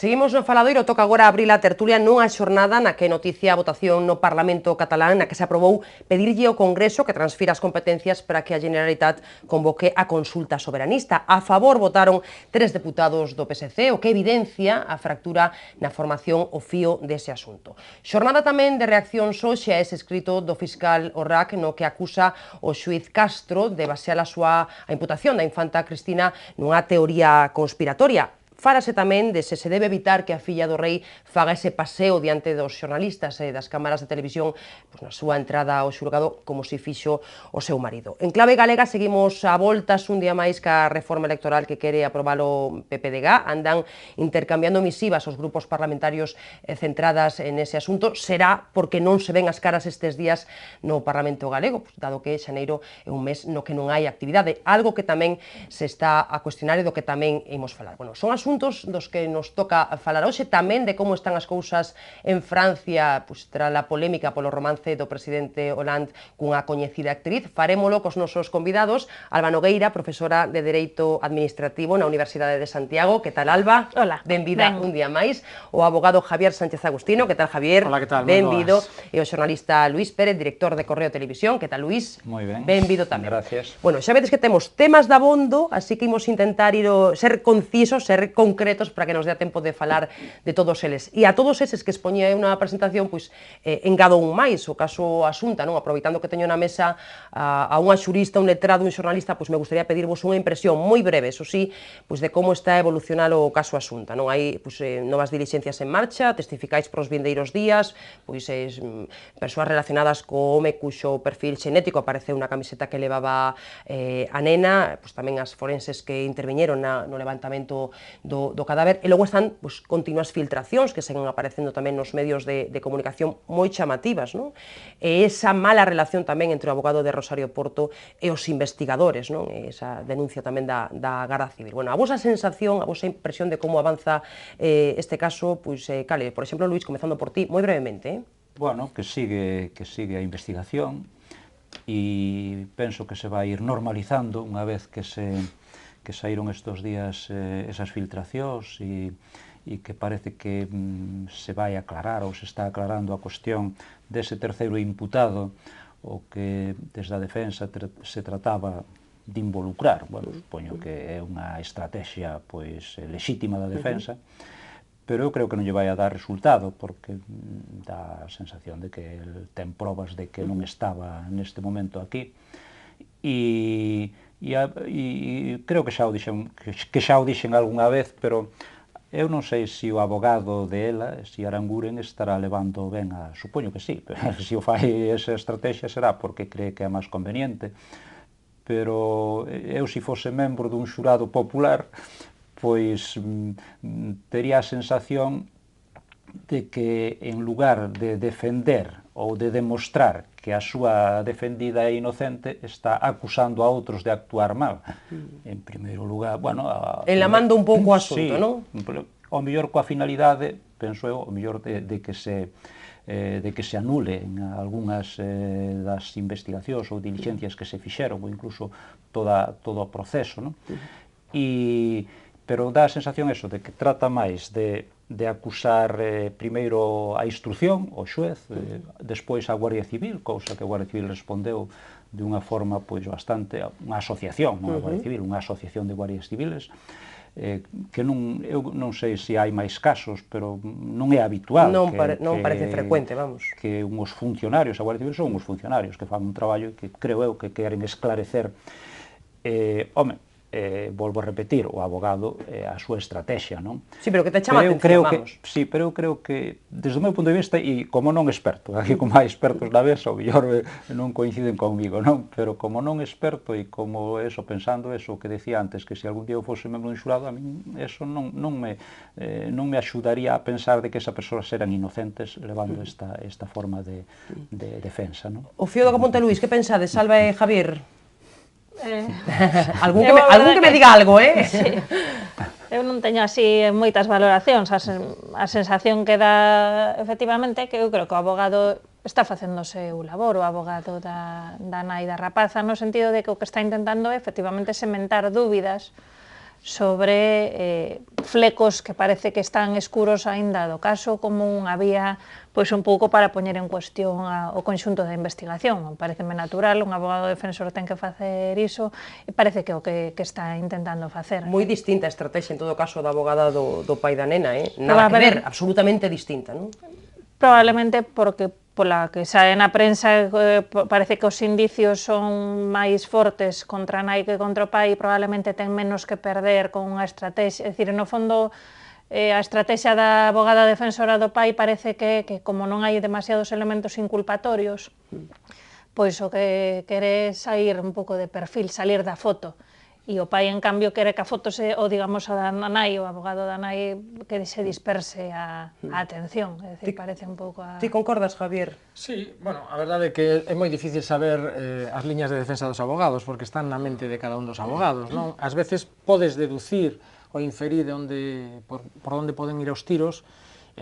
Seguimos no faladoiro, toca agora abrir a tertulia nunha xornada na que noticia a votación no Parlamento catalán na que se aprobou pedirlle ao Congreso que transfira as competencias para que a Generalitat convoque a consulta soberanista. A favor votaron 3 deputados do PSC, o que evidencia a fractura na formación o fío dese asunto. Xornada tamén de reaccións hoxe a ese escrito do fiscal Orrac no que acusa o xuiz Castro de basear a imputación da infanta Cristina nunha teoría conspiratoria. Fálase tamén de se debe evitar que a filla do rei faga ese paseo diante dos xornalistas e das cámaras de televisión na súa entrada ao xulgado como se fixo o seu marido. En clave galega seguimos a voltas un día máis ca reforma electoral que quere aprobalo PPDG. Andan intercambiando misivas os grupos parlamentarios centradas en ese asunto. Será porque non se ven as caras estes días no Parlamento galego, dado que xaneiro é un mes no que non hai actividade, algo que tamén se está a cuestionar e do que tamén imos falar. Bueno, son asuntos dos que nos toca falar hoxe, tamén de como están as cousas en Francia tras a polémica polo romance do presidente Hollande cunha coñecida actriz. Farémolo cos nosos convidados. Alba Nogueira, profesora de Dereito Administrativo na Universidade de Santiago. Que tal, Alba? Hola. Benvida un día máis. O abogado Javier Sánchez Agustino. Que tal, Javier? Hola, que tal? Benvido. E o xornalista Luís Pérez, director de Correo Televisión. Que tal, Luís? Moi ben. Benvido tamén. Gracias. Bueno, xa vedes que temos temas de abondo, así que imos intentar ser concisos, ser concretos para que nos dé tempo de falar de todos eles. E a todos eses que expoñía unha presentación, engado un máis, o caso Asunta, non? Aproveitando que teño na mesa a unha xurista, un letrado, un xornalista, me gustaría pedirvos unha impresión moi breve, eso sí, de como está a evolucionar o caso Asunta, non? Hai novas dilixencias en marcha, testificáis pros vindeiros días, persoas relacionadas co home cuxo perfil xenético apareceu na camiseta que levaba a nena, tamén as forenses que interviñeron no levantamento do cadáver, e logo están continuas filtracións que seguen aparecendo tamén nos medios de comunicación moi chamativas, non? E esa mala relación tamén entre o abogado de Rosario Porto e os investigadores, non? Esa denuncia tamén da Garda Civil. Bueno, a vosa sensación, a vosa impresión de como avanza este caso, cale, por exemplo, Luís, comezando por ti, moi brevemente. Bueno, que sigue a investigación e penso que se vai ir normalizando unha vez que saíron estes días esas filtracións e que parece que se vai aclarar ou se está aclarando a cuestión dese terceiro imputado o que desde a defensa se trataba de involucrar. Bueno, supoño que é unha estrategia lexítima da defensa, pero eu creo que non lle vai a dar resultado porque dá a sensación de que el ten probas de que non estaba neste momento aquí e creo que xa o dixen algunha vez, pero eu non sei se o abogado de ela, se Aranguren, estará levando ben supoño que sí, pero se o fai esa estrategia será porque cree que é máis conveniente, pero eu se fose membro dun xurado popular, tería a sensación de que en lugar de defender ou de demostrar que a súa defendida é inocente, está acusando a outros de actuar mal. En primeiro lugar, bueno... Enlamando un pouco o asunto, non? O mellor coa finalidade, penso eu, o mellor de que se anulen algunhas das investigacións ou dilixencias que se fixeron, ou incluso todo o proceso, non? Pero dá a sensación eso, de que trata máis de acusar primeiro a instrucción, o xuez, despois a Guardia Civil, cousa que a Guardia Civil respondeu de unha forma bastante, unha asociación, non a Guardia Civil, unha asociación de guardias civiles, que eu non sei se hai máis casos, pero non é habitual. Non parece frecuente, vamos. Que uns funcionarios, a Guardia Civil son uns funcionarios que fan un traballo que creo eu que queren esclarecer. Volvo a repetir, o abogado a súa estrategia, non? Sí, pero que te chama a atención, vamos. Sí, pero eu creo que, desde o meu punto de vista, e como non experto, aquí como hai expertos na mesa, o mellor non coinciden comigo, non? Pero como non experto e como pensando eso que decía antes, que se algún día eu fose membro dun xurado, a min eso non me axudaría a pensar de que esas persoas eran inocentes levando esta forma de defensa, non? O fío do Caponte, Luís, que pensades, Alba e Javier? Algún que me diga algo, Sí. Eu non teño así moitas valoracións, a sensación que dá efectivamente que eu creo que o abogado está facéndose o labor, o abogado da nai da rapaza, no sentido de que o que está intentando é efectivamente sementar dúbidas sobre flecos que parece que están escuros aínda do caso, como unha vía pois un pouco para poñer en cuestión o conxunto da investigación. Pareceme natural, un abogado defensor ten que facer iso e parece que é o que está intentando facer. Moi distinta a estrategia, en todo caso, da abogada do pai da nena, nada que ver, absolutamente distinta, non? Probablemente porque pola que sae na prensa parece que os indicios son máis fortes contra a nai que contra o pai e probablemente ten menos que perder con unha estrategia. É dicir, no fondo, a estrategia da abogada defensora do pai parece que como non hai demasiados elementos inculpatorios, pois o que quere é sair un pouco de perfil, salir da foto. E o pai, en cambio, quere que a foto o digamos, a da nai, o abogado da nai, que se disperse a atención. É dicir, parece un pouco a... Ti concordas, Javier? Sí, bueno, a verdade é que é moi difícil saber as liñas de defensa dos abogados, porque están na mente de cada un dos abogados, non? Ás veces podes deducir ou inferir por onde poden ir os tiros,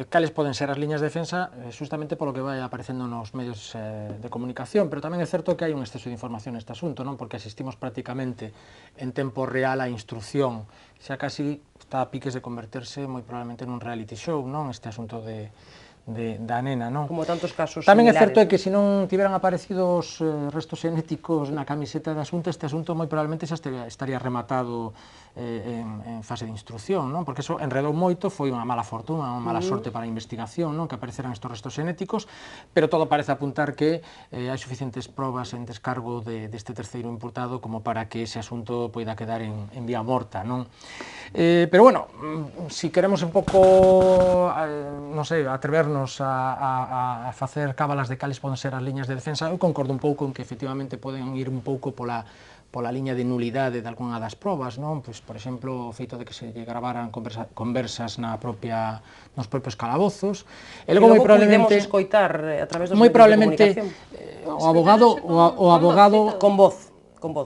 cales poden ser as liñas de defensa justamente polo que vai aparecendo nos medios de comunicación, pero tamén é certo que hai un exceso de información neste asunto, non? Porque asistimos prácticamente en tempo real á instrucción, xa casi está a piques de converterse moi probablemente nun reality show, non? Este asunto da nena, non? Como tantos casos tamén similares. É certo que se non tiveran aparecido os restos xenéticos na camiseta de asunto, este asunto moi probablemente xa estaría rematado en fase de instrucción, non? Porque eso enredou moito, foi unha mala fortuna, unha mala sorte para a investigación, non? Que apareceran estos restos xenéticos, pero todo parece apuntar que hai suficientes probas en descargo deste terceiro imputado como para que ese asunto poida quedar en vía morta, non? Pero bueno, si queremos un pouco, non sei, atrevernos a facer cábalas de cales poden ser as liñas de defensa, eu concordo un pouco en que efectivamente poden ir un pouco pola liña de nulidade de algunha das probas, non? Pois, por exemplo, o feito de que se gravaran conversas nos propios calabozos. E logo podemos escoitar a través dos medios de comunicación. O abogado con voz.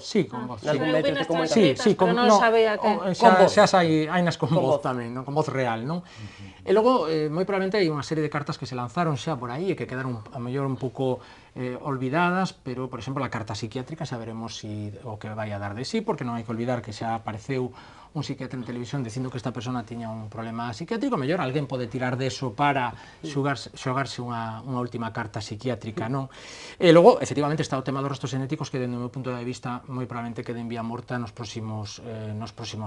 Sí, con voz. Sí, pero non sabía que... Xa hai nas con voz tamén, con voz real, non? E logo, moi probablemente hai unha serie de cartas que se lanzaron xa por aí e que quedaron a mellor un pouco olvidadas, pero, por exemplo, a carta psiquiátrica xa veremos o que vai a dar de sí, porque non hai que olvidar que xa apareceu un psiquiatra en televisión dicindo que esta persona tiña un problema psiquiátrico, mellor alguén pode tirar deso para xogarse unha última carta psiquiátrica, non? E logo, efectivamente, está o tema dos restos genéticos que, dende o meu punto de vista, moi probablemente quede en vía morta nos próximos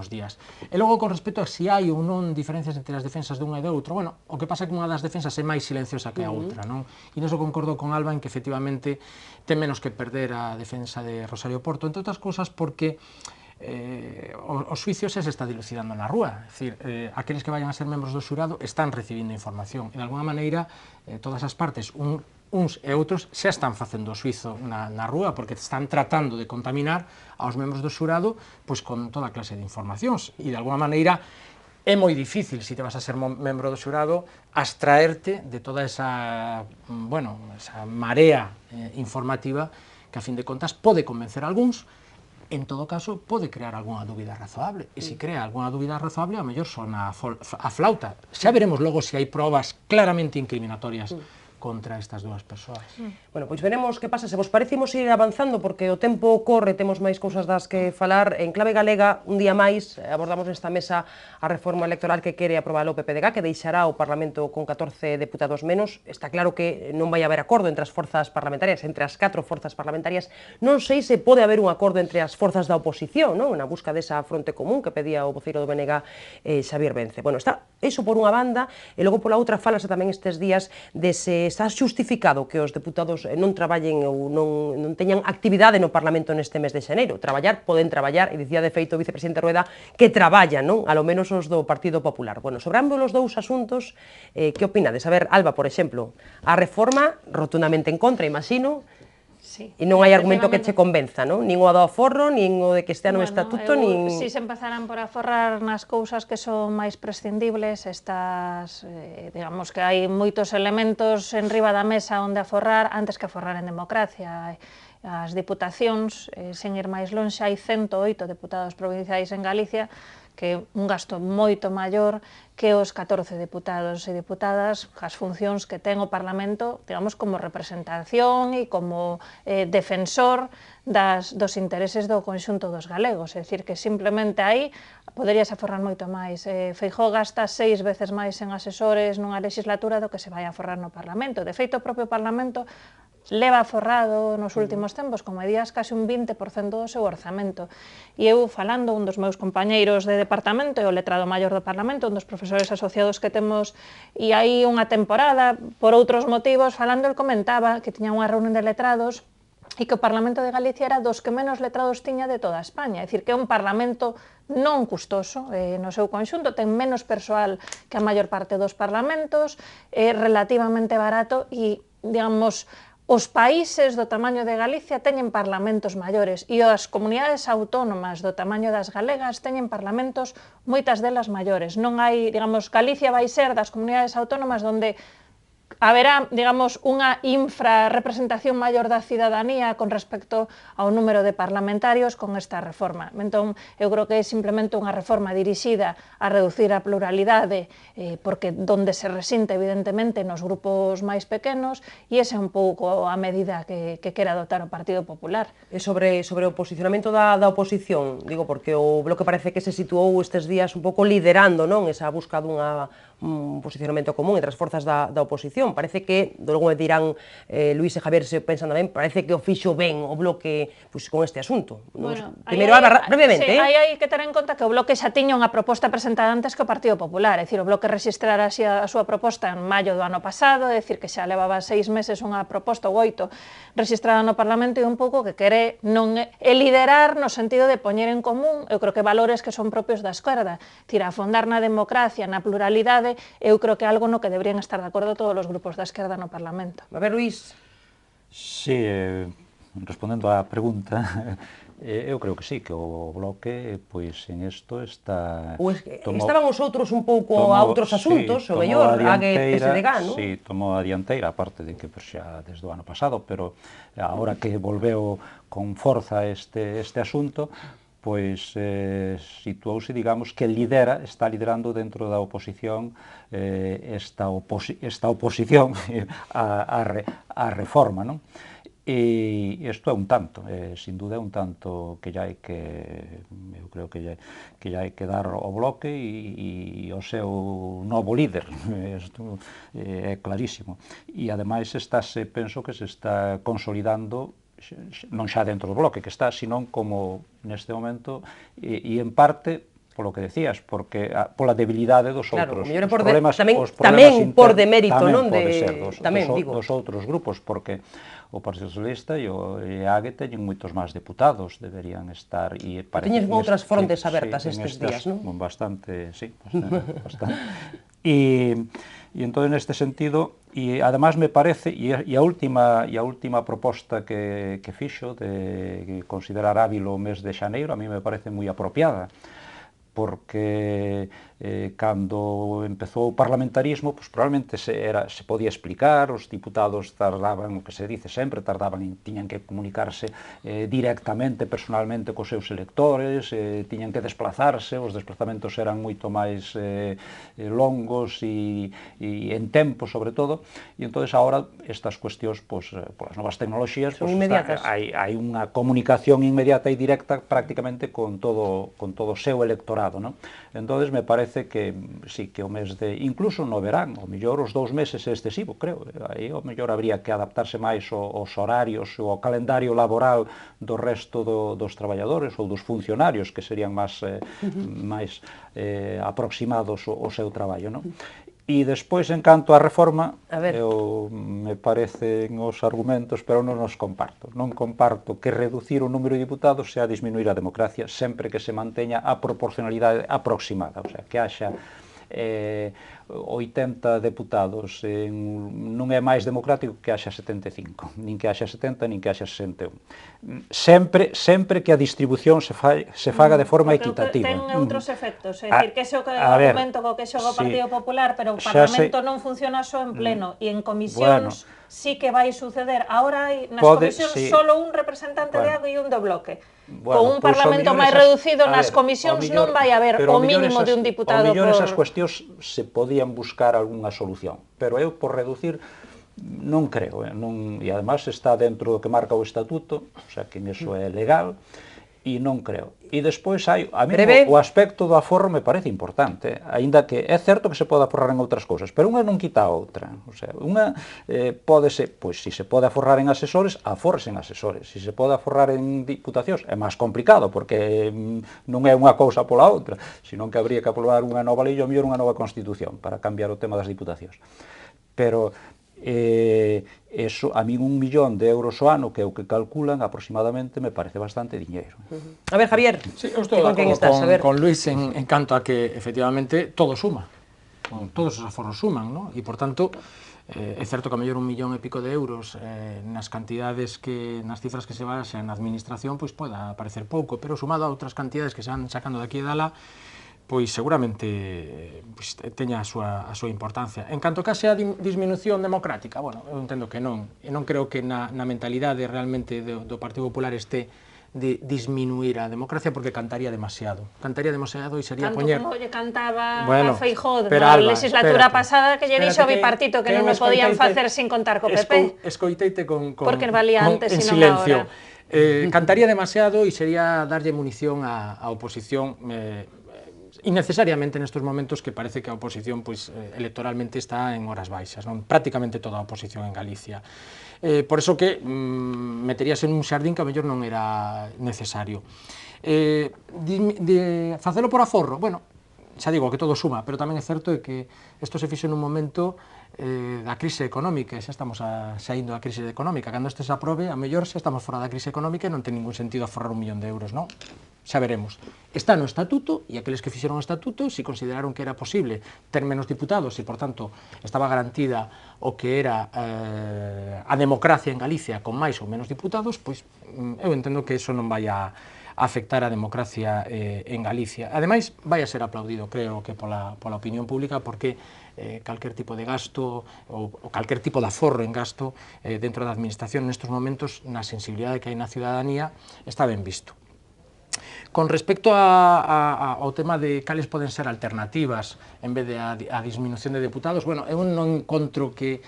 días. E logo, con respecto a se hai ou non diferencias entre as defensas dunha e do outro, bueno, o que pasa é que unha das defensas é máis silenciosa que a outra, non? E niso concordo con Alba en que, efectivamente, ten menos que perder a defensa de Rosario Porto, entre outras cousas porque os xuicios se está dilucidando na rúa, é dicir, aqueles que vayan a ser membros do xurado están recibindo información e de alguna maneira todas as partes, uns e outros, xa están facendo o xuizo na rúa porque están tratando de contaminar aos membros do xurado pois con toda clase de informacións e de alguna maneira é moi difícil, se te vas a ser membro do xurado, abstraerte de toda esa marea informativa que, a fin de contas, pode convencer a algúns, en todo caso, pode crear algunha dúbida razoable. E se crea algunha dúbida razoable, a mellor sona a flauta. Xa veremos logo se hai probas claramente incriminatorias contra estas dúas persoas. Bueno, pois veremos que pasa. Se vos parece, imos ir avanzando, porque o tempo corre, temos máis cousas das que falar. En Clave Galega, un día máis, abordamos nesta mesa a reforma electoral que quere aprobar o PPDG, que deixará o Parlamento con 14 deputados menos. Está claro que non vai haber acordo entre as forzas parlamentarias, entre as 4 forzas parlamentarias. Non sei se pode haber un acordo entre as forzas da oposición, non? Na busca desa fronte común que pedía o voceiro do BNG, Xavier Vence. Bueno, está iso por unha banda, e logo pola outra falase tamén estes días de se está xustificado que os deputados non traballen ou non teñan actividade no Parlamento neste mes de xaneiro. Traballar, poden traballar, e dicía de feito o vicepresidente Rueda que traballan, non? A lo menos os do Partido Popular. Bueno, sobre ambos os dous asuntos, que opinades? A ver, Alba, por exemplo, a reforma rotundamente en contra, imagino, e non hai argumento que che convenza, non? Nin o do aforro, nin o de que estea no estatuto, nin... Si se empezaran por aforrar nas cousas que son máis prescindibles, estas, digamos que hai moitos elementos en riba da mesa onde aforrar, antes que aforrar en democracia. As diputacións, sen ir máis lonxe, hai 108 deputados provinciais en Galicia que é un gasto moito maior que os 14 deputados e deputadas, as funcións que ten o Parlamento, digamos, como representación e como defensor dos intereses do conxunto dos galegos. É dicir, que simplemente aí poderíase aforrar moito máis. Feijóo gasta 6 veces máis en asesores nunha legislatura do que se vai a aforrar no Parlamento. De feito, o propio Parlamento leva aforrado nos últimos tempos, como días, case un 20% do seu orzamento. E eu, falando, un dos meus compañeiros de departamento, e o letrado maior do Parlamento, un dos profesores asociados que temos, e aí unha temporada, por outros motivos, falando, el comentaba que tiña unha reunión de letrados e que o Parlamento de Galicia era dos que menos letrados tiña de toda España. É dicir, que é un Parlamento non custoso no seu conxunto, ten menos persoal que a maior parte dos parlamentos, é relativamente barato e, digamos, os países do tamaño de Galicia teñen parlamentos maiores e as comunidades autónomas do tamaño das galegas teñen parlamentos, moitas delas maiores. Non hai, digamos, Galicia vai ser das comunidades autónomas onde haberá, digamos, unha infrarrepresentación maior da cidadanía con respecto ao número de parlamentarios con esta reforma. Entón, eu creo que é simplemente unha reforma dirixida a reducir a pluralidade, porque donde se resinte, evidentemente, nos grupos máis pequenos, e ese é un pouco a medida que quere adoptar o Partido Popular. E sobre o posicionamento da oposición, digo, porque o Bloque parece que se situou estes días un pouco liderando, non, esa busca un posicionamento común entre as forzas da oposición. Parece que, logo me dirán Luís e Javier se pensan tamén, parece que o fixo ben o Bloque con este asunto. Primeiro, Alba, brevemente. Sí, hai que ter en conta que o Bloque xa tiña unha proposta presentada antes que o Partido Popular, é dicir, o Bloque rexistrara a súa proposta en maio do ano pasado, é dicir, que xa levaba 6 meses unha proposta ou 8 rexistrada no Parlamento, e un pouco que quere non liderar no sentido de poñer en común, eu creo que valores que son propios da esquerda, afondar na democracia, na pluralidade. Eu creo que é algo no que deberían estar de acordo todos os grupos da esquerda no Parlamento. A ver, Luís. Sí, respondendo á pregunta, eu creo que sí, que o Bloque, pois, en isto está... Estaban os outros un pouco a outros asuntos, o mellor, AG, PSDG, non? Sí, tomou a dianteira, aparte de que xa desde o ano pasado, pero agora que volveu con forza este asunto, pois situouse, digamos, que está liderando dentro da oposición esta oposición á reforma, non? E isto é un tanto, sin duda é un tanto que hai que, eu creo que hai que dar ao Bloque e ao seu novo líder, isto é clarísimo. E ademais penso que se está consolidando non xa dentro do Bloque que está, sino como neste momento, e en parte polo que decías, porque pola debilidade dos outros problemas, tamén por demérito, non, dos outros grupos, porque o Partido Socialista e a AG teñen moitos máis deputados, deberían estar... Teñen outras frontes abertas estes días, non? Bastante, sí, bastante. E entón, neste sentido, e ademais me parece, e a última proposta que fixo de considerar hábil o mes de xaneiro, a mí me parece moi apropiada, porque cando empezou o parlamentarismo, pues, probablemente se podía explicar, os diputados tardaban, o que se dice sempre, tiñan que comunicarse directamente, personalmente, cos seus electores, tiñan que desplazarse, os desplazamentos eran moito máis longos e en tempo, sobre todo, e entón, agora, estas cuestións, polas novas tecnoloxías, hai unha comunicación inmediata e directa prácticamente con todo o seu electorado, non? Entón, me parece que sí, que o mes de... Incluso no verán, o mellor os 2 meses é excesivo, creo. Aí o mellor habría que adaptarse máis aos horarios, ao calendario laboral do resto dos traballadores ou dos funcionarios, que serían máis aproximados ao seu traballo, non? E despois, en canto á reforma, me parecen os argumentos, pero non os comparto. Non comparto que reducir o número de diputados sea disminuir a democracia sempre que se manteña a proporcionalidade aproximada, o sea, que haxa 80 deputados non é máis democrático que haxa 75, nin que haxa 70, nin que haxa 61. Sempre que a distribución se faga de forma equitativa. Ten outros efectos, é dicir, que ese é o argumento co que xoga o Partido Popular, pero o Parlamento non funciona só en pleno, e en comisións sí que vai suceder. Ahora hai nas comisións solo un representante de AG e un do Bloque. con un parlamento máis reducido nas comisións non vai haber o mínimo de un diputado por... Ao millón esas cuestións se podían buscar algunha solución, pero eu por reducir non creo, e además está dentro do que marca o estatuto, o sea que en eso é legal, e non creo. E despois hai, a mí o aspecto do aforro me parece importante, aínda que é certo que se pode aforrar en outras cousas, pero unha non quita a outra. O sea, unha pódese, pois se se pode aforrar en asesores, aforres en asesores. Se se pode aforrar en diputacións, é máis complicado, porque non é unha cousa pola outra, senón que habría que aprobar unha nova lei ou mellor unha nova constitución para cambiar o tema das diputacións. Pero eso, a min 1 millón de euros ao ano, que é o que calculan aproximadamente, me parece bastante diñeiro. A ver, Javier, sí, eu estou de acordo con Luis en canto a que efectivamente todo suma, todos os aforros suman, ¿no? E por tanto é certo que a mellor 1 millón e pico de euros nas cantidades que, nas cifras que se baixan na administración, pois poda parecer pouco, pero sumado a outras cantidades que se van sacando de aquí e de alá, pois seguramente teña a súa importancia. En canto que xa disminución democrática, bueno, eu entendo que non, e non creo que na mentalidade realmente do Partido Popular este de disminuir a democracia, porque cantaría demasiado e sería poñer... Tanto como lle cantaba a Feijóo na legislatura pasada, que lle dixo ao bipartito que non o podían facer sin contar co PP. Escoiteite porque valía antes en e non silencio. Ahora. Cantaría demasiado e sería darlle munición á oposición innecesariamente nestes momentos que parece que a oposición pois, electoralmente está en horas baixas, non? Prácticamente toda a oposición en Galicia. Por eso que meteríase en un xardín que a mellor non era necesario. Facelo por aforro, bueno, xa digo que todo suma, pero tamén é certo que isto se fixo nun momento da crise económica, xa estamos saindo da crise económica, cando este se aprobe, a mellor xa estamos fora da crise económica e non ten ningún sentido aforrar 1 millón de euros, non? Xa veremos. Está no estatuto, e aqueles que fixeron o estatuto, se consideraron que era posible ter menos diputados e, por tanto, estaba garantida o que era a democracia en Galicia con máis ou menos diputados, pois eu entendo que eso non vai a afectar a democracia en Galicia. Ademais, vai a ser aplaudido, creo que pola opinión pública, porque calquer tipo de gasto ou calquer tipo de aforro en gasto dentro da administración nestes momentos, na sensibilidade que hai na ciudadanía, está ben visto. Con respecto ao tema de cales poden ser alternativas en vez de a disminución de deputados, bueno, eu non encontro que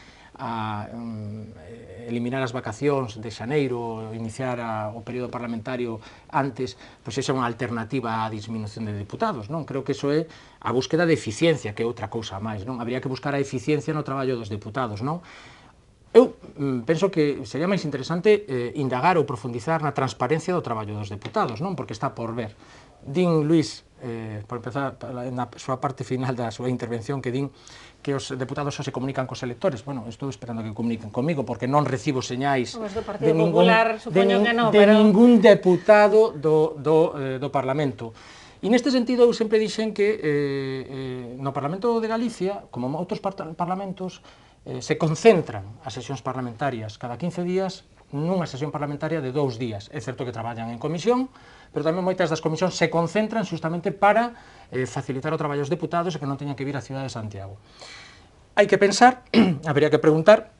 eliminar as vacacións de xaneiro, iniciar o período parlamentario antes, pois é unha alternativa á disminución de deputados, non? Creo que iso é a búsqueda de eficiencia, que é outra cousa máis, non? Habría que buscar a eficiencia no traballo dos deputados, non? Eu penso que sería máis interesante indagar ou profundizar na transparencia do traballo dos deputados, non? Porque está por ver. Din, Luís, por empezar, na súa parte final da súa intervención, que din que os deputados só se comunican cos electores. Bueno, estou esperando que comuniquen comigo, porque non recibo señais de ningún deputado do Parlamento. E neste sentido, eu sempre dixen que no Parlamento de Galicia, como outros parlamentos, se concentran as sesións parlamentarias cada 15 días nunha sesión parlamentaria de 2 días. É certo que traballan en comisión, pero tamén moitas das comisións se concentran justamente para facilitar o traballo aos deputados e que non teñan que vir á cidade de Santiago. Hai que pensar, habría que preguntar,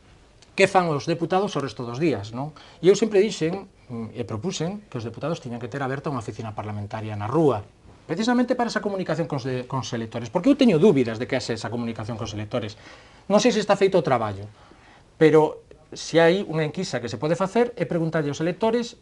que fan os deputados o resto dos días, non? E eu sempre dixen e propuxen que os deputados tiñan que ter aberta unha oficina parlamentaria na rúa, precisamente para esa comunicación cos electores, porque eu teño dúbidas de que haxe esa comunicación cos electores. Non sei se está feito o traballo, pero se hai unha enquisa que se pode facer é preguntarlle aos electores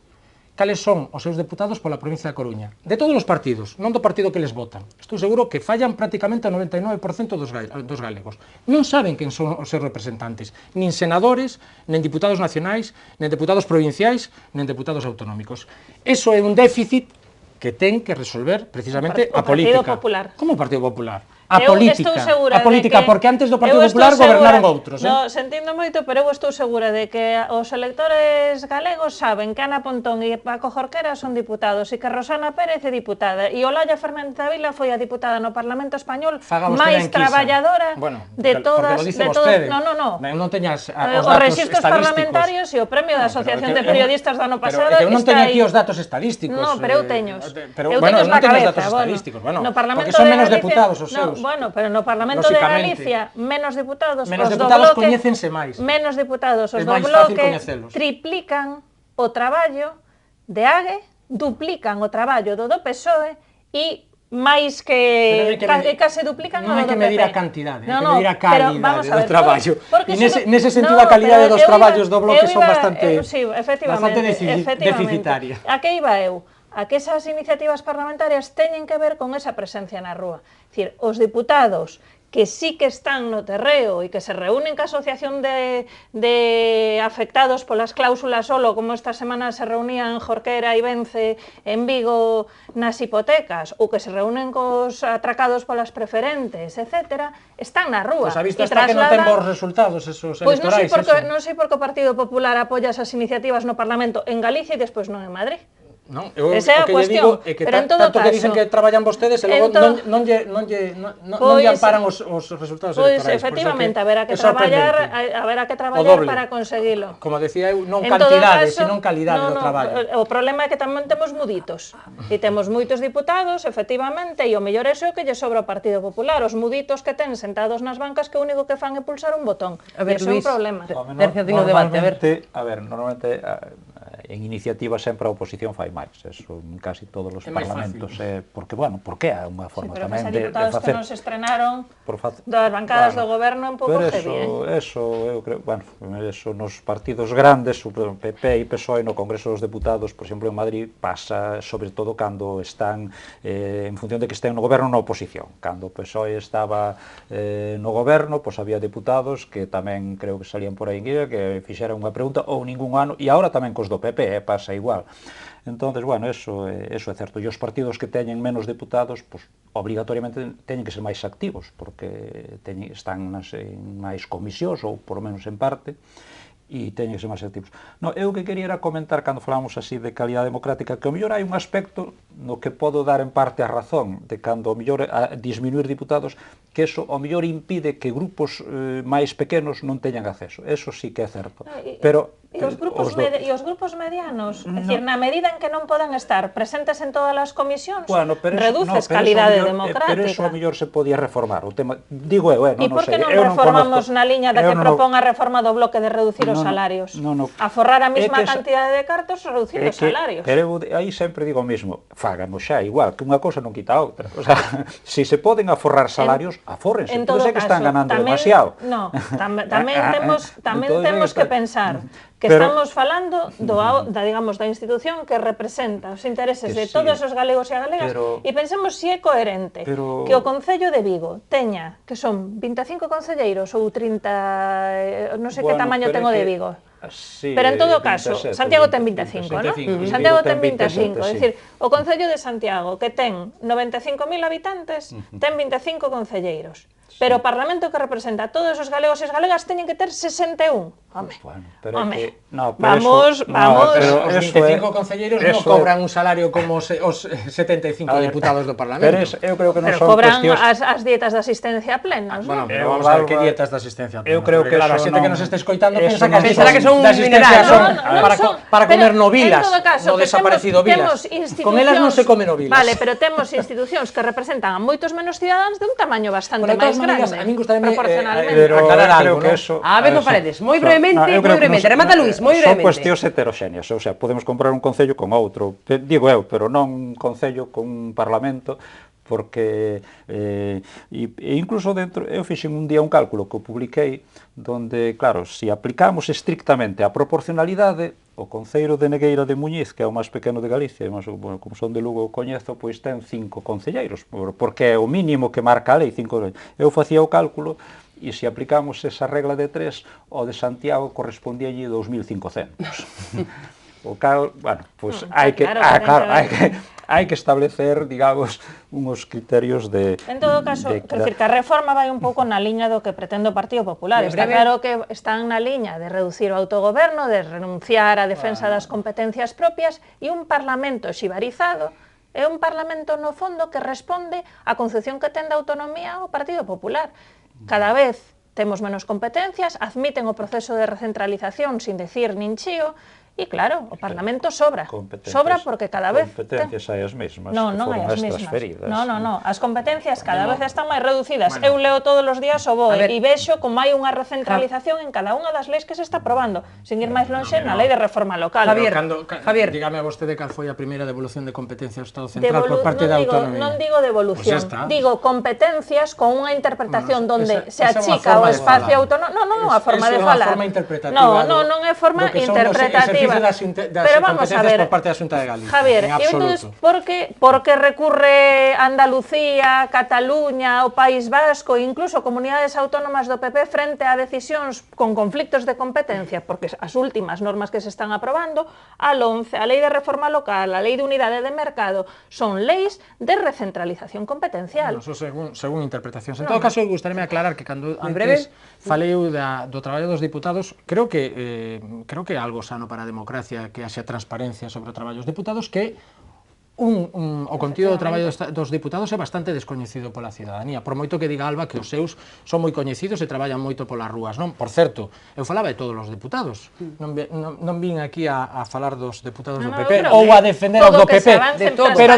cales son os seus deputados pola provincia da Coruña, de todos os partidos, non do partido que les votan. Estou seguro que fallan prácticamente o 99% dos galegos. Non saben quen son os seus representantes, nin senadores, nen diputados nacionais, nen deputados provinciais, nen deputados autonómicos. Eso é un déficit que ten que resolver precisamente a política. O Partido Popular. Como o Partido Popular? A política, porque antes do Partido Popular gobernaron outros. No, sentindo moito, pero eu estou segura de que os electores galegos saben que Ana Pontón e Paco Jorquera son diputados e que Rosana Pérez é diputada e Olalla Fernández Ávila foi a diputada no Parlamento Español máis traballadora de todas... Non teñas os datos registros parlamentarios e o premio da Asociación de Periodistas do ano pasado está aí. Eu non teño aquí os datos estadísticos. Non, pero eu teños. Eu non teño os datos estadísticos, porque son menos deputados os seus. Bueno, pero no Parlamento de Galicia, menos deputados, menos deputados coñécense máis. Menos deputados, os do bloque triplican o traballo de AGE duplican o traballo do PSOE e máis que case duplican o do PP. Non hai que medir a cantidade, hai que medir a calidade do traballo. E nese sentido a calidade dos traballos do Bloque son bastante deficitarias. A que iba eu? A que esas iniciativas parlamentarias teñen que ver con esa presencia na rúa. É dicir, os diputados que sí que están no terreo e que se reúnen ca asociación de afectados polas cláusulas solo, como esta semana se reunían Jorquera e Vence en Vigo nas hipotecas, ou que se reúnen cos atracados polas preferentes, etc., están na rúa. Pois a vista está que non ten bons resultados esos electorais. Pois non sei por que o Partido Popular apoia esas iniciativas no Parlamento en Galicia e despois non en Madrid. Esa é a cuestión, pero en todo caso... Tanto que dicen que traballan vostedes e logo non lle amparan os resultados electorais. Pois, efectivamente, haberá que traballar para conseguilo. Como decía eu, non cantidade, senón calidade do traballo. O problema é que tamén temos muditos. E temos moitos diputados, efectivamente, e o mellor é o que lle sobra ao Partido Popular. Os muditos que ten sentados nas bancas que o único que fan é pulsar un botón. E iso é un problema. Normalmente, en iniciativa sempre a oposición fai máis, eso en casi todos os parlamentos, porque, bueno, porque é unha forma tamén de facer... Pero diputados que non se estrenaron das bancadas do goberno un pouco heavy, Eso, eu creo, bueno, eso nos partidos grandes, o PP e PSOE no Congreso dos Deputados, por exemplo, en Madrid, pasa sobre todo cando están, en función de que estén no goberno na oposición. Cando o PSOE estaba no goberno, pois había deputados que tamén creo que salían por aí que fixeran unha pregunta ou ningún ano, e agora tamén cos do PP, pasa igual. Entonces, bueno, eso é certo. E os partidos que teñen menos deputados, pues, obrigatoriamente teñen que ser máis activos, porque están en máis comisións, ou por lo menos en parte, e teñen que ser máis activos. No, eu que quería era comentar, cando falamos así de calidade democrática, que o mellor hai un aspecto no que podo dar en parte a razón, de cando o mellor disminuir diputados, que eso o mellor impide que grupos máis pequenos non teñan acceso. Eso sí que é certo. Pero E os grupos medianos, é dicir, na medida en que non podan estar presentes en todas as comisións, reduces calidade democrática. Pero eso a mellor se podía reformar. O tema, digo eu, non sei. E por que non reformamos na liña da que propón a reforma do Bloque de reducir os salarios? Aforrar a mesma cantidade de cartos, reducir os salarios. Pero aí sempre digo o mesmo, fágano xa, igual, que unha cosa non quita a outra. O sea, se se poden aforrar salarios, afórrense. Entón é que están ganando demasiado. Non, tamén temos que pensar que estamos falando da institución que representa os intereses de todos os galegos e galegas, e pensemos se é coherente que o Concello de Vigo teña, que son 25 concelleiros ou 30, non sei que tamaño ten o de Vigo. Pero en todo caso, Santiago ten 25, non? Santiago ten 25, é dicir, o Concello de Santiago, que ten 95.000 habitantes, ten 25 concelleiros. Pero o Parlamento que representa a todos os galegos e as galegas teñen que ter 61. Home, vamos... Os 25 concelleiros non cobran un salario como os 75 diputados do Parlamento. Pero eu creo que non son cuestións... Cobran as dietas de asistencia plenas, non? Bueno, pero vamos a ver que dietas de asistencia plenas. Eu creo que a xente que nos está escoitando pensa que son de asistencia para comer novilas, no desaparecido Vilas. Con elas non se come novilas. Vale, pero temos institucións que representan a moitos menos cidadáns de un tamaño bastante máis grande. A mí gustaríame aclarar algo, ¿no? A Beto Paredes, moi brevemente, remata Luís, moi brevemente. Son cuestións heteroxéneas, o sea, podemos comprar un concello con outro, digo eu, pero non un concello con un parlamento, porque incluso dentro, eu fixen un día un cálculo que eu publiquei, donde, claro, se aplicamos estrictamente a proporcionalidade, o concello de Negueira de Muñiz, que é o máis pequeno de Galicia, como son de Lugo coñezo, pois ten 5 concelleiros, porque é o mínimo que marca a lei, 5. Eu facía o cálculo, e se aplicamos esa regla de 3, o de Santiago correspondía allí 2.500. O cal, bueno, pois hai que establecer, digamos, uns criterios de... En todo caso, quero dicir que a reforma vai un pouco na liña do que pretende o Partido Popular. Está claro que están na liña de reducir o autogoberno, de renunciar á defensa das competencias propias, e un parlamento xibarizado é un parlamento, no fondo, que responde á concepción que ten de autonomía o Partido Popular. Cada vez temos menos competencias, admiten o proceso de recentralización sin decir nin chío, E claro, o Parlamento sobra. Competencias- Sobra porque cada vez... Competencias hai as mesmas, Non, que non hai foron as as mesmas. transferidas. Non. As competencias cada vez están máis reducidas. Bueno. Eu leo todos os días o BOE A ver. e vexo como hai unha recentralización en cada unha das leis que se está aprobando. Sin ir máis lonxe na lei de reforma local. Javier, Javier, dígame a vostede cal foi a primeira devolución de competencia ao Estado Central por parte da autonomía. Non digo devolución, Pues ya está. digo competencias con unha interpretación donde se esa é unha achica o forma de espacio falar. autonómico. Non é unha forma de Eso é unha falar. forma interpretativa Non é forma do que son os interpretativa. exercicios das Pero vamos a competencias ver, por parte da Xunta de Galicia, Javier, en e entonces, absoluto. por que recurre Andalucía, Cataluña, o País Vasco e incluso comunidades autónomas do PP frente a decisións con conflictos de competencia? Porque as últimas normas que se están aprobando, a LOMCE, a Lei de Reforma Local, a Lei de Unidade de Mercado, son leis de recentralización competencial. Bueno, según interpretacións. En todo caso, gustaríame aclarar que cando breve. antes falei do traballo dos diputados, creo que é algo sano para a democracia que haxa transparencia sobre o traballo dos diputados, que o contido do traballo dos diputados é bastante descoñecido pola cidadanía, por moito que diga Alba que os seus son moi coñecidos e traballan moito polas rúas, non? Por certo, eu falaba de todos os diputados, non vin aquí a falar dos deputados do PP, ou a defender os do PP, pero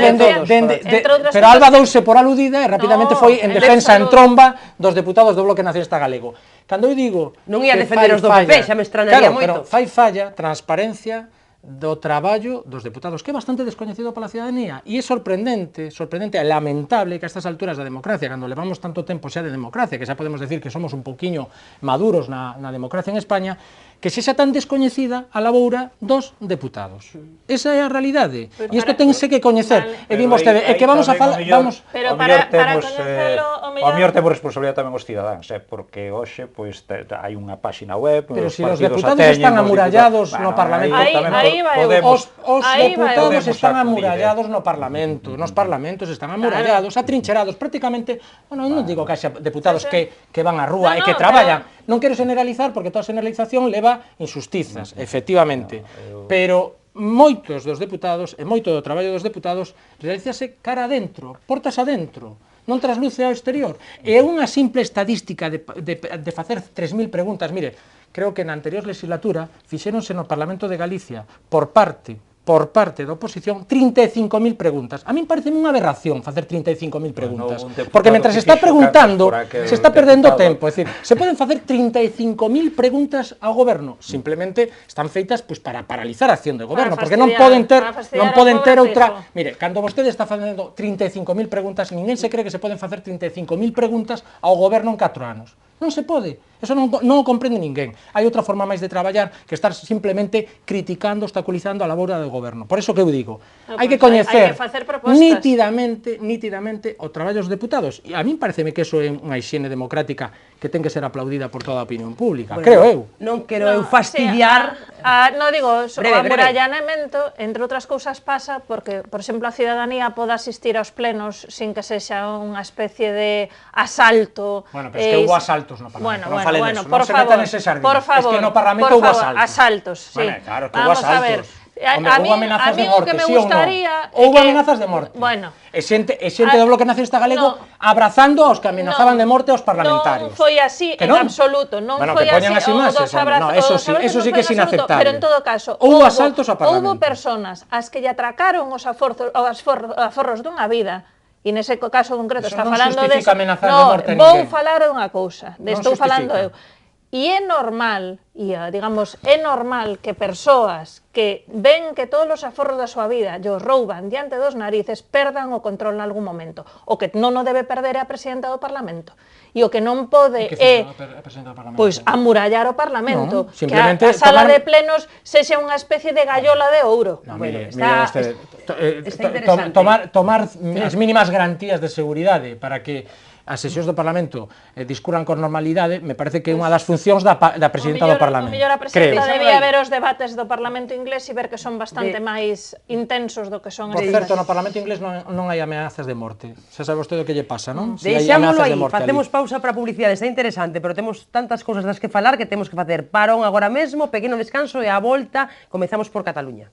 pero Alba douse por aludida e rapidamente foi en defensa en tromba dos deputados do Bloque Nacionalista Galego. Cando eu digo... Non ia defender os do PP, xa me extrañaría moito. Claro, pero fai falla, transparencia do traballo dos deputados, que é bastante descoñecido pola cidadanía, e é sorprendente e lamentable que a estas alturas da democracia, cando levamos tanto tempo xa de democracia, que xa podemos decir que somos un poquiño maduros na democracia en España, que sexa tan descoñecida a laboura dos deputados. Esa é a realidade, e isto tense que coñecer. E din vostede, é que vamos a falar... Pero para coñecelo, o mellor temos responsabilidade tamén os cidadáns, porque hoxe pois hai unha páxina web, pero os se os partidos deputados están amurallados no Parlamento, os deputados están amurallados no Parlamento, nos parlamentos están amurallados, atrincherados, prácticamente, bueno, non digo que haxa deputados que van á rúa e que traballan, non quero generalizar porque toda generalización leva injustizas, efectivamente, pero moitos dos deputados e moito do traballo dos deputados realízase cara adentro, portas adentro, non trasluce ao exterior. E é unha simple estadística de facer 3.000 preguntas. Mire, creo que na anterior legislatura fixéronse no Parlamento de Galicia por parte da oposición 35.000 preguntas. A min parece unha aberración facer 35.000 preguntas, porque mentre se está preguntando, se está perdendo tempo, é dicir, se poden facer 35.000 preguntas ao goberno, simplemente están feitas pois para paralizar a acción do goberno, porque non poden ter outra... Mire, cando vostede está facendo 35.000 preguntas, ninguén se cree que se poden facer 35.000 preguntas ao goberno en 4 anos. Non se pode, eso non o comprende ninguén. Hai outra forma máis de traballar que estar simplemente criticando, obstaculizando a laboura do goberno. Por eso que eu digo, hai que coñecer nitidamente o traballo dos deputados. E a min pareceme que eso é unha hixiene democrática que ten que ser aplaudida por toda a opinión pública, creo eu. Non quero eu fastidiar... Non digo, o amurallamento, entre outras cousas, pasa porque, por exemplo, a cidadanía pode asistir aos plenos sin que sexa unha especie de asalto. Bueno, pero es que hubo asaltos no Parlamento, non falen eso, non se metan ese xardín. Por favor, es que no Parlamento hubo asaltos, sí. Bueno, claro, que hubo asaltos. A mí o que me gustaría... Houve amenazas de morte. Bueno. E xente do Bloque Nacionalista Galego abrazando aos que amenazaban de morte aos parlamentarios. Non foi así en absoluto, non foi así. Eso sí que é inaceptable. Pero en todo caso, houve asaltos ao Parlamento. Houve personas ás que lle atracaron os aforros dunha vida. E nese caso concreto está falando de... Vou falar unha cousa, estou falando eu. E é normal, digamos, é normal que persoas que ven que todos os aforros da súa vida llos rouban diante dos narices perdan o control nalgún momento. O que non o debe perder é a presidenta do Parlamento. E o que non pode é pois amurallar o Parlamento, que a sala de plenos sexa unha especie de gallola de ouro. Tomar as mínimas garantías de seguridade para que as sesións do Parlamento discurran con normalidade, me parece que é unha das funcións da presidenta do Parlamento. O mellor a presidenta debía ver os debates do Parlamento inglés e ver que son bastante máis intensos do que son Por certo, no Parlamento inglés non hai ameazas de morte. Xa sabe vostede o que lle pasa, non? Deixámoslo aí, facemos pausa para publicidade, está interesante, pero temos tantas cousas das que falar que temos que facer parón agora mesmo, pequeno descanso e a volta comezamos por Cataluña.